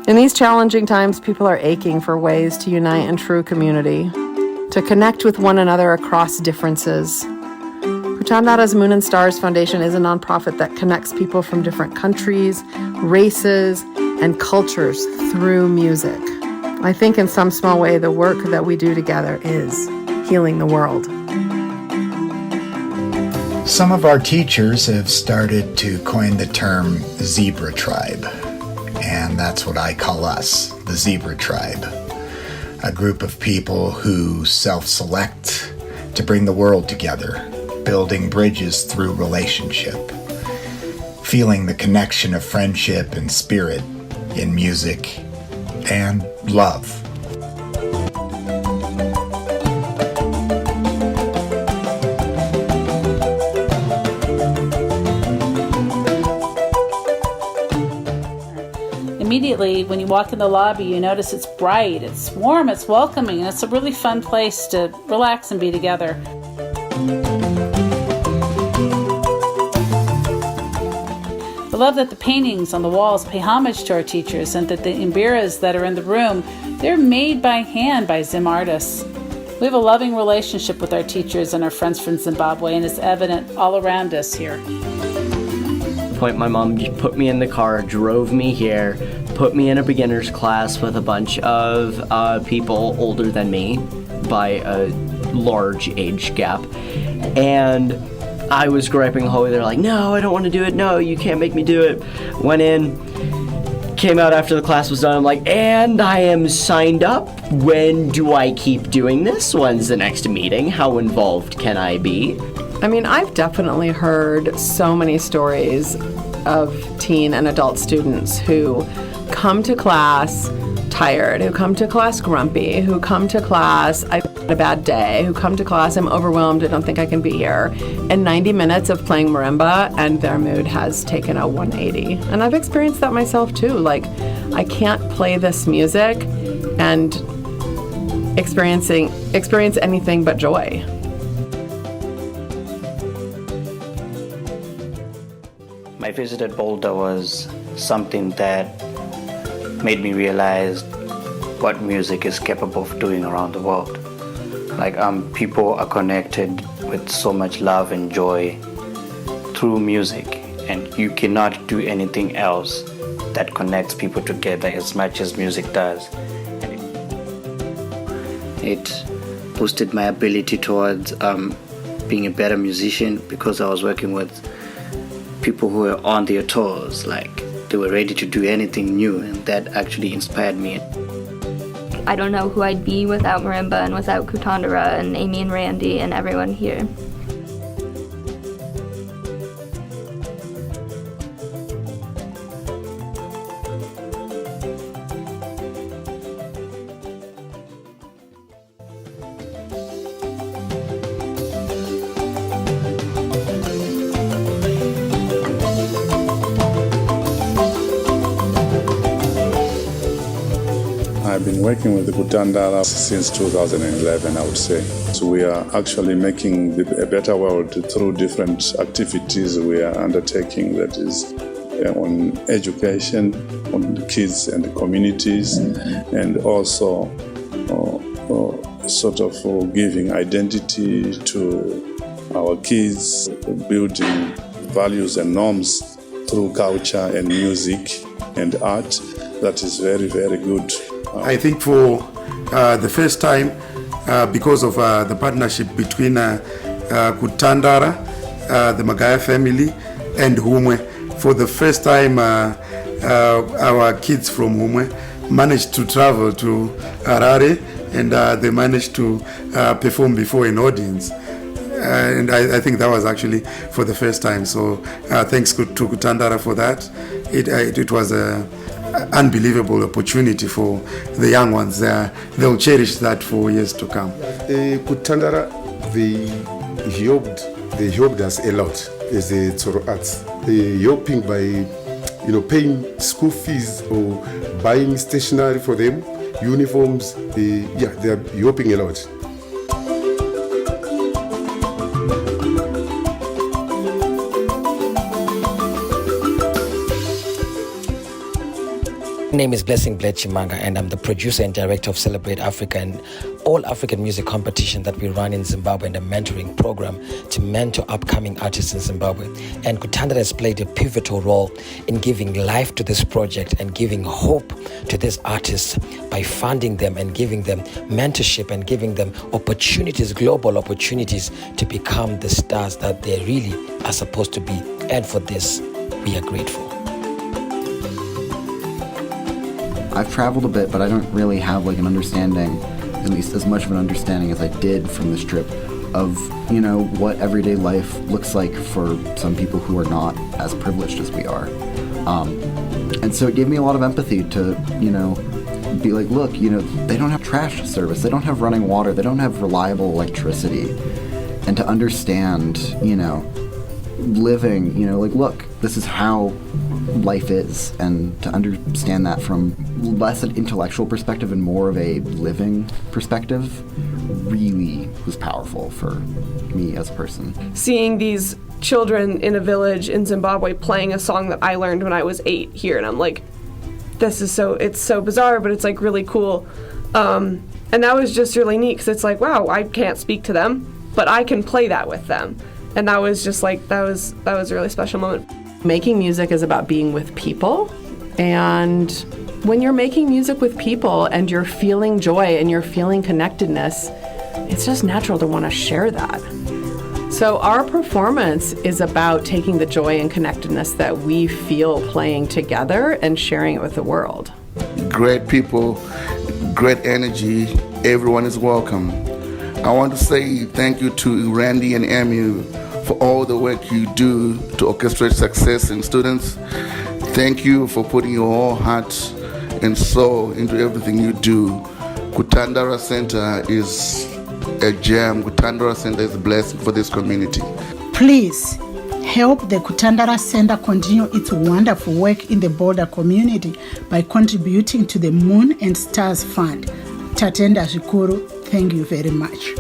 In these challenging times, people are aching for ways to unite in true community, to connect with one another across differences. Kutandara's Moon and Stars Foundation is a nonprofit that connects people from different countries, races, and cultures through music. I think in some small way, the work that we do together is healing the world. Some of our teachers have started to coin the term zebra tribe, and that's what I call us, the zebra tribe. A group of people who self-select to bring the world together, building bridges through relationship, feeling the connection of friendship and spirit in music and love. Immediately, when you walk in the lobby, you notice it's bright, it's warm, it's welcoming, and it's a really fun place to relax and be together. I love that the paintings on the walls pay homage to our teachers, and that the mbiras that are in the room, they're made by hand by Zim artists. We have a loving relationship with our teachers and our friends from Zimbabwe, and it's evident all around us here. My mom just put me in the car, drove me here, put me in a beginner's class with a bunch of people older than me by a large age gap, and I was griping the whole way. They're like, no, I don't want to do it, no, you can't make me do it. Went in, came out after the class was done, I'm like, and I am signed up. When do I keep doing this? When's the next meeting? How involved can I be? I mean, I've definitely heard so many stories of teen and adult students who come to class tired, who come to class grumpy, who come to class, I've had a bad day, who come to class, I'm overwhelmed, I don't think I can be here. And 90 minutes of playing marimba and their mood has taken a 180. And I've experienced that myself too. Like, I can't play this music and experience anything but joy. My visit at Boulder was something that made me realize what music is capable of doing around the world. Like, people are connected with so much love and joy through music, and you cannot do anything else that connects people together as much as music does. It boosted my ability towards being a better musician, because I was working with people who were on their toes, like they were ready to do anything new, and that actually inspired me. I don't know who I'd be without marimba and without Kutandara and Amy and Randy and everyone here. I've been working with the Kutandara since 2011, I would say. So we are actually making a better world through different activities we are undertaking, that is on education, on the kids and the communities, and also sort of giving identity to our kids, building values and norms through culture and music and art. That is very, very good. I think for the first time, because of the partnership between Kutandara, the Magaya family, and Humwe, for the first time our kids from Humwe managed to travel to Harare, and they managed to perform before an audience. And I think that was actually for the first time. So thanks to Kutandara for that. It was a unbelievable opportunity for the young ones. They'll cherish that for years to come. Kutandara, they helped us a lot as a Tsoro Arts. They helping by, paying school fees or buying stationery for them, uniforms. They are helping a lot. My name is Blessing Bled Chimanga, and I'm the producer and director of Celebrate Africa, and all African music competition that we run in Zimbabwe, and a mentoring program to mentor upcoming artists in Zimbabwe. And Kutandara has played a pivotal role in giving life to this project and giving hope to these artists by funding them and giving them mentorship and giving them opportunities, global opportunities to become the stars that they really are supposed to be. And for this, we are grateful. I've traveled a bit, but I don't really have like an understanding, at least as much of an understanding as I did from this trip, of, you know, what everyday life looks like for some people who are not as privileged as we are. And so it gave me a lot of empathy to, you know, be like, look, you know, they don't have trash service, they don't have running water, they don't have reliable electricity. And to understand, you know, living, you know, like, look, this is how life is, and to understand that from less an intellectual perspective and more of a living perspective really was powerful for me as a person. Seeing these children in a village in Zimbabwe playing a song that I learned when I was 8 here, and I'm like, it's so bizarre, but it's like really cool. And that was just really neat, because it's like, wow, I can't speak to them, but I can play that with them. And that was just like, that was a really special moment. Making music is about being with people, and when you're making music with people and you're feeling joy and you're feeling connectedness, it's just natural to want to share that. So our performance is about taking the joy and connectedness that we feel playing together and sharing it with the world. Great people, great energy, everyone is welcome. I want to say thank you to Randy and Emu for all the work you do to orchestrate success in students. Thank you for putting your whole heart and soul into everything you do. Kutandara Center is a gem. Kutandara Center is a blessing for this community. Please help the Kutandara Center continue its wonderful work in the border community by contributing to the Moon and Stars Fund. Tatenda Zvikuru, thank you very much.